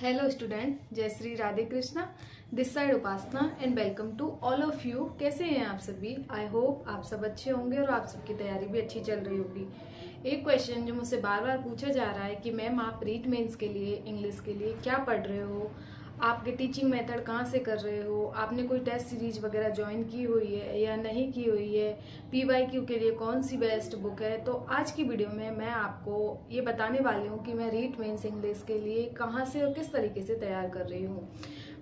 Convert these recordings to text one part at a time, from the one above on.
Hello student, जय Shri Radhe Krishna. This side Upasana and welcome to all of you. कैसे हैं आप सभी? आई होप आप सब अच्छे होंगे और आप सबकी तैयारी भी अच्छी चल रही होगी। एक क्वेश्चन जो मुझसे बार बार पूछा जा रहा है कि मैम आप रीट मेंस के लिए, इंग्लिश के लिए क्या पढ़ रहे हो, आपके टीचिंग मेथड कहाँ से कर रहे हो, आपने कोई टेस्ट सीरीज वगैरह ज्वाइन की हुई है या नहीं की हुई है, PYQ के लिए कौन सी बेस्ट बुक है। तो आज की वीडियो में मैं आपको ये बताने वाली हूँ कि मैं रीट मेंस इंग्लिश के लिए कहाँ से और किस तरीके से तैयार कर रही हूँ।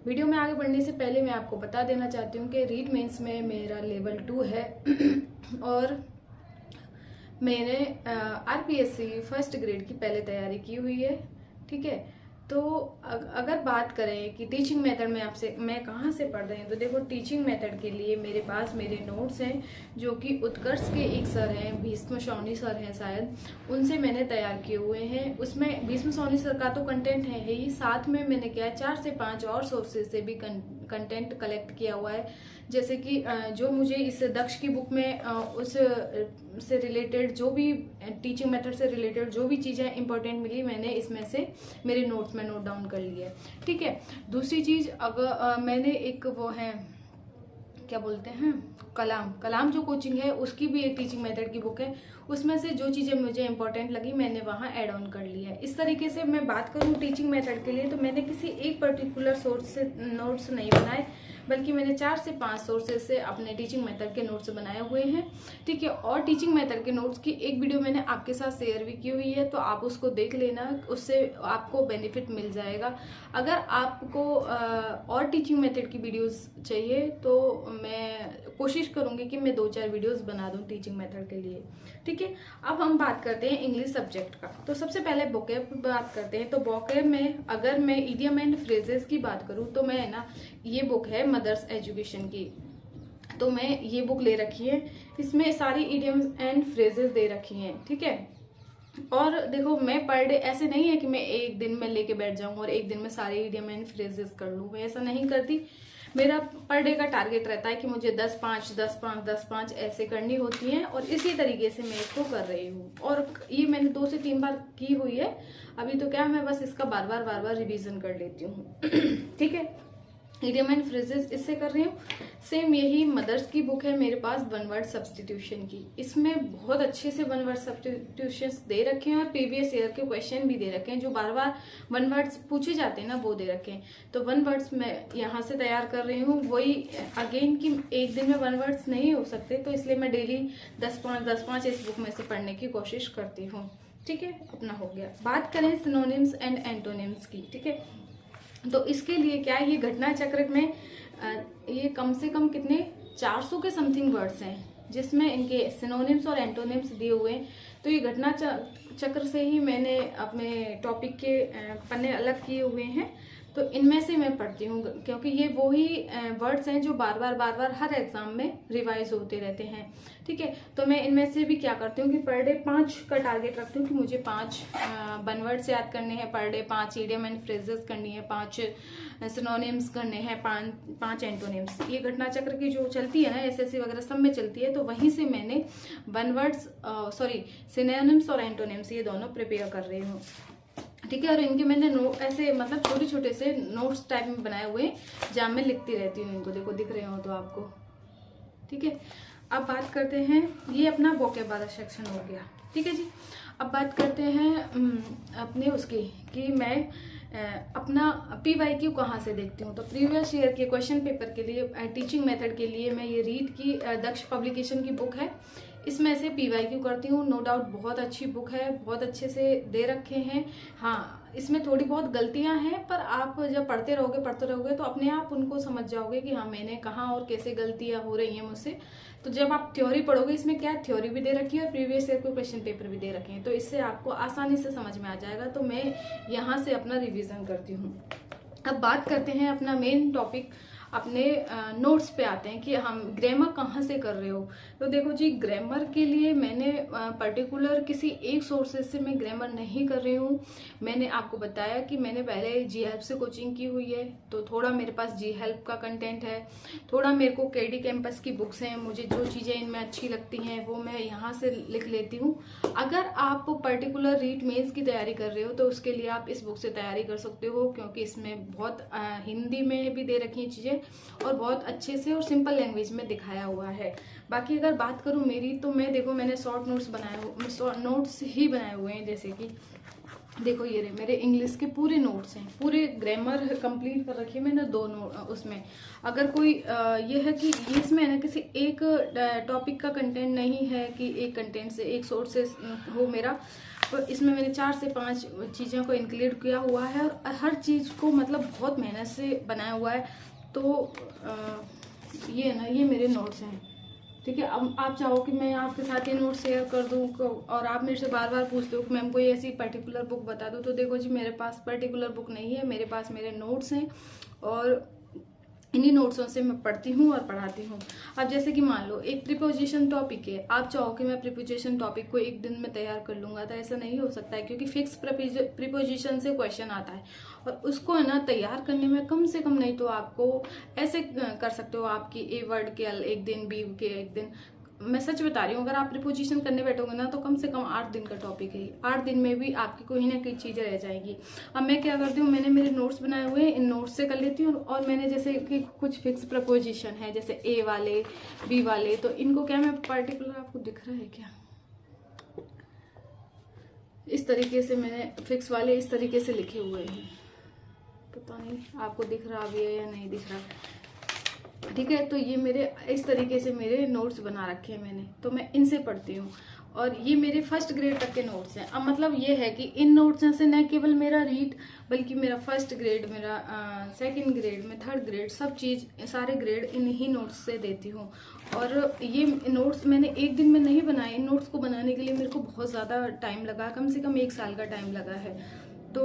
वीडियो में आगे बढ़ने से पहले मैं आपको बता देना चाहती हूँ कि रीट मेंस में मेरा लेवल 2 है और मैंने RPSC फर्स्ट ग्रेड की पहले तैयारी की हुई है। ठीक है, तो अगर बात करें कि टीचिंग मेथड में आपसे मैं कहाँ से पढ़ रही हूँ, तो देखो टीचिंग मेथड के लिए मेरे पास मेरे नोट्स हैं जो कि उत्कर्ष के एक सर हैं, भीष्म शौनी सर हैं शायद, उनसे मैंने तैयार किए हुए हैं। उसमें भीष्म शौनी सर का तो कंटेंट है ही, साथ में मैंने क्या है 4 से 5 और सोर्सेज से भी कंटेंट कलेक्ट किया हुआ है। जैसे कि जो मुझे इस दक्ष की बुक में उस से रिलेटेड जो भी टीचिंग मेथड से रिलेटेड जो भी चीज़ें इंपॉर्टेंट मिली, मैंने इसमें से मेरे नोट्स में नोट डाउन कर लिया है। ठीक है, दूसरी चीज़ अगर मैंने एक वो है क्या बोलते हैं कलाम जो कोचिंग है उसकी भी एक टीचिंग मेथड की बुक है, उसमें से जो चीज़ें मुझे इंपॉर्टेंट लगी मैंने वहाँ ऐड ऑन कर लिया है। इस तरीके से मैं बात करूँ टीचिंग मेथड के लिए, तो मैंने किसी एक पर्टिकुलर सोर्स से नोट्स नहीं बनाए, बल्कि मैंने 4 से 5 सोर्सेज से अपने टीचिंग मेथड के नोट्स बनाए हुए हैं। ठीक है, और टीचिंग मेथड के नोट्स की एक वीडियो मैंने आपके साथ शेयर भी की हुई है, तो आप उसको देख लेना, उससे आपको बेनिफिट मिल जाएगा। अगर आपको और टीचिंग मेथड की वीडियोस चाहिए तो मैं कोशिश करूंगी कि मैं 2-4 वीडियोस बना दूं टीचिंग मेथड के लिए। ठीक है, अब हम बात करते हैं इंग्लिश सब्जेक्ट का। तो सबसे पहले वोकैब की बात करते हैं। तो वोकैब में अगर मैं इडियम एंड फ्रेजेस की बात करूं तो मैं ना, ये बुक है मदर्स एजुकेशन की, तो मैं ये बुक ले रखी है, इसमें सारी इडियम एंड फ्रेजेस दे रखी हैं। ठीक है, और देखो मैं पर डे ऐसे नहीं है कि मैं एक दिन में लेके बैठ जाऊं और एक दिन में सारे इडियम एंड फ्रेजेस कर लूं, मैं ऐसा नहीं करती। मेरा पर डे का टारगेट रहता है कि मुझे 10-5 10-5 10-5 ऐसे करनी होती हैं, और इसी तरीके से मैं इसको कर रही हूँ। और ये मैंने 2 से 3 बार की हुई है। अभी तो क्या, मैं बस इसका बार बार रिवीजन कर लेती हूँ। ठीक है, इडियम एंड फ्रेजेस इससे कर रही हूँ। सेम यही मदर्स की बुक है मेरे पास, वन वर्ड सब्सटीट्यूशन की, इसमें बहुत अच्छे से वन वर्ड सब्सटीट्यूशन दे रखे हैं और प्रीवियस ईयर के क्वेश्चन भी दे रखे हैं, जो बार बार वन वर्ड्स पूछे जाते हैं ना, वो दे रखे हैं। तो वन वर्ड्स मैं यहाँ से तैयार कर रही हूँ। वही अगेन कि एक दिन में वन वर्ड्स नहीं हो सकते, तो इसलिए मैं डेली 10-5 इस बुक में से पढ़ने की कोशिश करती हूँ। ठीक है, अपना हो गया। बात करें सिनोनिम्स एंड एंटोनिम्स की। ठीक है, तो इसके लिए क्या है, ये घटना चक्र में ये कम से कम कितने 400 के समथिंग वर्ड्स हैं जिसमें इनके सिनोनिम्स और एंटोनिम्स दिए हुए हैं। तो ये घटना चक्र से ही मैंने अपने टॉपिक के पन्ने अलग किए हुए हैं, तो इनमें से मैं पढ़ती हूँ, क्योंकि ये वही वर्ड्स हैं जो बार बार हर एग्जाम में रिवाइज होते रहते हैं। ठीक है, तो मैं इनमें से भी क्या करती हूँ कि पर डे 5 का टारगेट रखती हूँ कि मुझे 5 वन वर्ड्स याद करने हैं per day, 5 idiom and phrases करनी है, 5 सिनोनिम्स करने हैं, 5 एंटोनिम्स। ये घटना चक्र की जो चलती है ना, SSC वगैरह सब में चलती है, तो वहीं से मैंने वन वर्ड्स सिनोनिम्स और एंटोनिम्स ये दोनों प्रिपेयर कर रही हूँ। ठीक है, और इनके मैंने ऐसे मतलब छोटे छोटे से नोट्स टाइप में बनाए हुए, जहाँ मैं लिखती रहती हूँ इनको, देखो दिख रहे हो तो आपको। ठीक है, अब बात करते हैं, ये अपना वोकैब वाला सेक्शन हो गया। ठीक है जी, अब बात करते हैं अपने उसकी कि मैं अपना PYQ कहाँ से देखती हूँ। तो प्रीवियस ईयर के क्वेश्चन पेपर के लिए, टीचिंग मेथड के लिए मैं ये रीड की दक्ष पब्लिकेशन की बुक है, इसमें से PYQ करती हूँ। नो डाउट बहुत अच्छी बुक है, बहुत अच्छे से दे रखे हैं। हाँ, इसमें थोड़ी बहुत गलतियां हैं, पर आप जब पढ़ते रहोगे तो अपने आप उनको समझ जाओगे कि हाँ मैंने कहाँ और कैसे गलतियां हो रही हैं मुझसे। तो जब आप थ्योरी पढ़ोगे, इसमें क्या थ्योरी भी दे रखी है और प्रीवियस ईयर के क्वेश्चन पेपर भी दे रखे हैं, तो इससे आपको आसानी से समझ में आ जाएगा। तो मैं यहाँ से अपना रिविजन करती हूँ। अब बात करते हैं अपना मेन टॉपिक, अपने नोट्स पे आते हैं कि हम ग्रामर कहाँ से कर रहे हो। तो देखो जी, ग्रामर के लिए मैंने पर्टिकुलर किसी एक सोर्सेज से मैं ग्रामर नहीं कर रही हूँ। मैंने आपको बताया कि मैंने पहले जी हेल्प से कोचिंग की हुई है, तो थोड़ा मेरे पास जी हेल्प का कंटेंट है, थोड़ा मेरे को केडी कैंपस की बुक्स हैं, मुझे जो चीज़ें इनमें अच्छी लगती हैं वो मैं यहाँ से लिख लेती हूँ। अगर आप पर्टिकुलर रीट मेंस की तैयारी कर रहे हो तो उसके लिए आप इस बुक से तैयारी कर सकते हो, क्योंकि इसमें बहुत हिंदी में भी दे रखी हैं चीज़ें और बहुत अच्छे से और सिंपल लैंग्वेज में दिखाया हुआ है। बाकी अगर बात करूँ मेरी, तो मैं देखो मैंने शॉर्ट नोट्स नोट्स ही बनाए हुए हैं। जैसे कि देखो ये रहे मेरे इंग्लिश के पूरे नोट्स हैं, पूरे ग्रामर कंप्लीट कर रखी है मैंने दो नोट उसमें। अगर कोई ये है कि इसमें ना किसी एक टॉपिक का कंटेंट नहीं है कि एक कंटेंट से एक सोर्स से हो मेरा, तो इसमें मैंने 4 से 5 चीज़ों को इंक्लूड किया हुआ है और हर चीज़ को मतलब बहुत मेहनत से बनाया हुआ है। तो ये ना, ये मेरे नोट्स हैं, ठीक है। अब आप चाहो कि मैं आपके साथ ये नोट शेयर कर दूं और आप मेरे से बार बार पूछते हो कि मैम कोई ऐसी पर्टिकुलर बुक बता दो, तो देखो जी मेरे पास पर्टिकुलर बुक नहीं है, मेरे पास मेरे नोट्स हैं और इन्हीं नोट्सों से मैं पढ़ती हूँ और पढ़ाती हूँ। अब जैसे कि मान लो एक प्रीपोजिशन टॉपिक है, आप चाहो कि मैं प्रीपोजिशन टॉपिक को एक दिन में तैयार कर लूंगा, तो ऐसा नहीं हो सकता है, क्योंकि फिक्स प्रीपोजिशन से क्वेश्चन आता है और उसको है ना तैयार करने में कम से कम नहीं तो आपको ऐसे कर सकते हो आपकी ए वर्ड के एक दिन, बी के एक दिन। मैं सच बता रही हूँ, अगर आप प्रीपोजिशन करने बैठोगे ना तो कम से कम 8 दिन का टॉपिक है। 8 दिन में भी आपकी कोई ना कोई चीजें रह जाएगी। अब मैं क्या करती हूँ, मैंने मेरे नोट्स बनाए हुए हैं, इन नोट्स से कर लेती हूँ और मैंने जैसे कि कुछ फिक्स प्रपोजिशन है जैसे ए वाले, बी वाले, तो इनको क्या मैं पर्टिकुलर, आपको दिख रहा है क्या, इस तरीके से मैंने फिक्स वाले इस तरीके से लिखे हुए हैं। पता नहीं आपको दिख रहा भी है या नहीं दिख रहा, ठीक है। तो ये मेरे इस तरीके से मेरे नोट्स बना रखे हैं मैंने, तो मैं इनसे पढ़ती हूँ और ये मेरे फर्स्ट ग्रेड तक के नोट्स हैं। अब मतलब ये है कि इन नोट्स से न केवल मेरा रीड, बल्कि मेरा फर्स्ट ग्रेड, मेरा सेकंड ग्रेड में, थर्ड ग्रेड, सब चीज़ सारे ग्रेड इन्हीं नोट्स से देती हूँ। और ये नोट्स मैंने एक दिन में नहीं बनाए, इन नोट्स को बनाने के लिए मेरे को बहुत ज़्यादा टाइम लगा, कम से कम 1 साल का टाइम लगा है। तो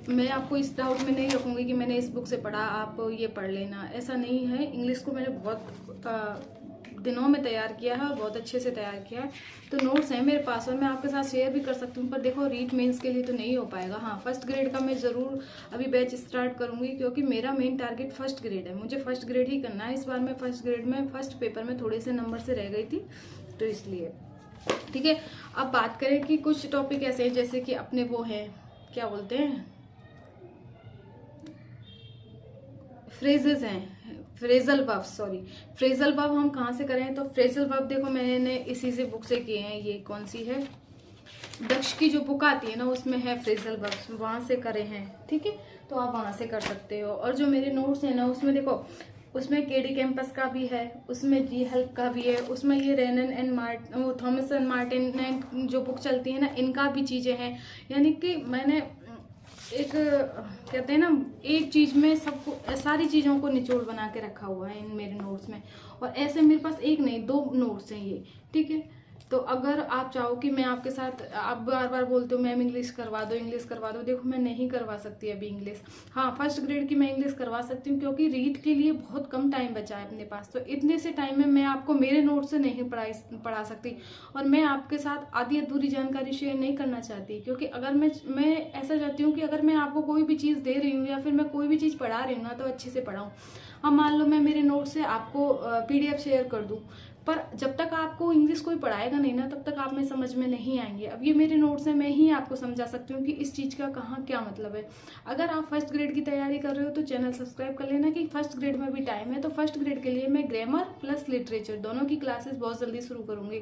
मैं आपको इस डाउट में नहीं रखूंगी कि मैंने इस बुक से पढ़ा आप ये पढ़ लेना, ऐसा नहीं है। इंग्लिश को मैंने बहुत दिनों में तैयार किया है और बहुत अच्छे से तैयार किया है, तो नोट्स हैं मेरे पास और मैं आपके साथ शेयर भी कर सकती हूँ। पर देखो रीट मेंस के लिए तो नहीं हो पाएगा। हाँ, फर्स्ट ग्रेड का मैं ज़रूर अभी बैच स्टार्ट करूँगी, क्योंकि मेरा मेन टारगेट फर्स्ट ग्रेड है, मुझे फर्स्ट ग्रेड ही करना है। इस बार मैं फर्स्ट ग्रेड में फर्स्ट पेपर में थोड़े से नंबर से रह गई थी, तो इसलिए, ठीक है। अब बात करें कि कुछ टॉपिक ऐसे हैं जैसे कि अपने वो हैं, क्या बोलते हैं, फ्रेजेस हैं, phrasal verb, sorry phrasal verb हम कहाँ से करें, तो फ्रेजल वर्ब देखो मैंने इसी से बुक से किए हैं। ये कौन सी है, दक्ष की जो बुक आती है ना उसमें है फ्रेजल वर्ब्स, वहां से करे हैं, ठीक है। तो आप वहां से कर सकते हो। और जो मेरे नोट्स हैं ना उसमें देखो, उसमें केडी कैंपस का भी है, उसमें जी हेल्प का भी है, उसमें ये रेनन एंड मार्टिन, वो थॉमस एंड मार्टिन जो बुक चलती है ना, इनका भी चीजें हैं। यानी कि मैंने एक कहते हैं ना, एक चीज में सबको सारी चीजों को निचोड़ बना के रखा हुआ है इन मेरे नोट्स में। और ऐसे मेरे पास एक नहीं 2 नोट्स हैं ये, ठीक है। तो अगर आप चाहो कि मैं आपके साथ, आप बार बार बोलते हो मैम इंग्लिश करवा दो, इंग्लिश करवा दो, देखो मैं नहीं करवा सकती अभी इंग्लिश। हाँ, फर्स्ट ग्रेड की मैं इंग्लिश करवा सकती हूँ, क्योंकि रीड के लिए बहुत कम टाइम बचा है अपने पास, तो इतने से टाइम में मैं आपको मेरे नोट से नहीं पढ़ा सकती। और मैं आपके साथ आधी अधूरी जानकारी शेयर नहीं करना चाहती, क्योंकि अगर मैं ऐसा चाहती हूँ कि अगर मैं आपको कोई भी चीज़ दे रही हूँ या फिर मैं कोई भी चीज़ पढ़ा रही हूँ ना, तो अच्छे से पढ़ाऊँ। अब मान लो मैं मेरे नोट से आपको PDF शेयर कर दूँ, पर जब तक आपको इंग्लिश कोई पढ़ाएगा नहीं ना, तब तक आप में समझ में नहीं आएंगे। अब ये मेरे नोट्स हैं, मैं ही आपको समझा सकती हूँ कि इस चीज़ का कहाँ क्या मतलब है। अगर आप फर्स्ट ग्रेड की तैयारी कर रहे हो तो चैनल सब्सक्राइब कर लेना, कि फर्स्ट ग्रेड में भी टाइम है। तो फर्स्ट ग्रेड के लिए मैं ग्रामर प्लस लिटरेचर दोनों की क्लासेस बहुत जल्दी शुरू करूँगी,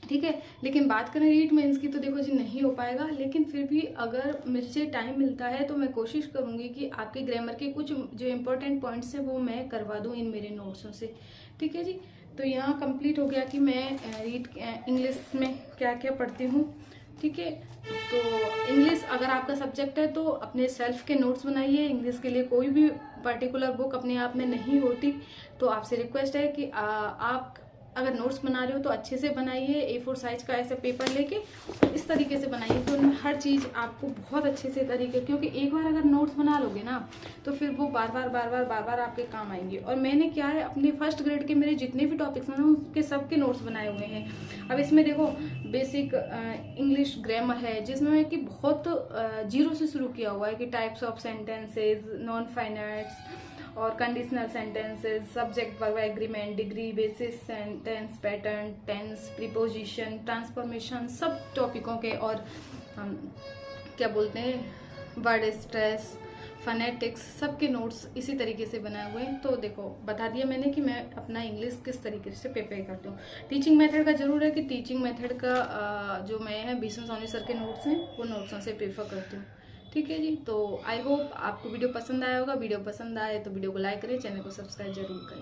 ठीक है। लेकिन बात करें रीट मेंस की, तो देखो जी नहीं हो पाएगा, लेकिन फिर भी अगर मुझे टाइम मिलता है तो मैं कोशिश करूंगी कि आपके ग्रामर के कुछ जो इम्पोर्टेंट पॉइंट्स हैं वो मैं करवा दूं इन मेरे नोट्सों से, ठीक है जी। तो यहाँ कंप्लीट हो गया कि मैं रीड इंग्लिश में क्या क्या पढ़ती हूँ, ठीक है। तो इंग्लिश अगर आपका सब्जेक्ट है तो अपने सेल्फ के नोट्स बनाइए। इंग्लिश के लिए कोई भी पर्टिकुलर बुक अपने आप में नहीं होती, तो आपसे रिक्वेस्ट है कि आप अगर नोट्स बना रहे हो तो अच्छे से बनाइए, A4 साइज का ऐसा पेपर लेके इस तरीके से बनाइए, तो उनमें हर चीज़ आपको बहुत अच्छे से तरीके, क्योंकि एक बार अगर नोट्स बना लोगे ना तो फिर वो बार बार आपके काम आएंगे। और मैंने क्या है, अपने फर्स्ट ग्रेड के मेरे जितने भी टॉपिक्स हैं ना उसके सबके नोट्स बनाए हुए हैं। अब इसमें देखो बेसिक इंग्लिश ग्रामर है, जिसमें कि बहुत जीरो से शुरू किया हुआ है कि types of sentences, non finites और conditional sentences, subject verb agreement, degree, basis sentence pattern, tense, preposition, transformation, सब टॉपिकों के, और क्या बोलते हैं वर्ड स्ट्रेस, फनेटिक्स, सबके नोट्स इसी तरीके से बनाए हुए हैं। तो देखो बता दिया मैंने कि मैं अपना इंग्लिश किस तरीके से प्रिपेयर करती हूँ। टीचिंग मेथड का जरूर है कि टीचिंग मेथड का जो मैं है भीष्म सोनी सर के नोट्स हैं वो नोट्सों से प्रेफर करती हूँ। ठीक है जी, तो आई होप आपको वीडियो पसंद आया होगा। वीडियो पसंद आए तो वीडियो को लाइक करें, चैनल को सब्सक्राइब जरूर करें।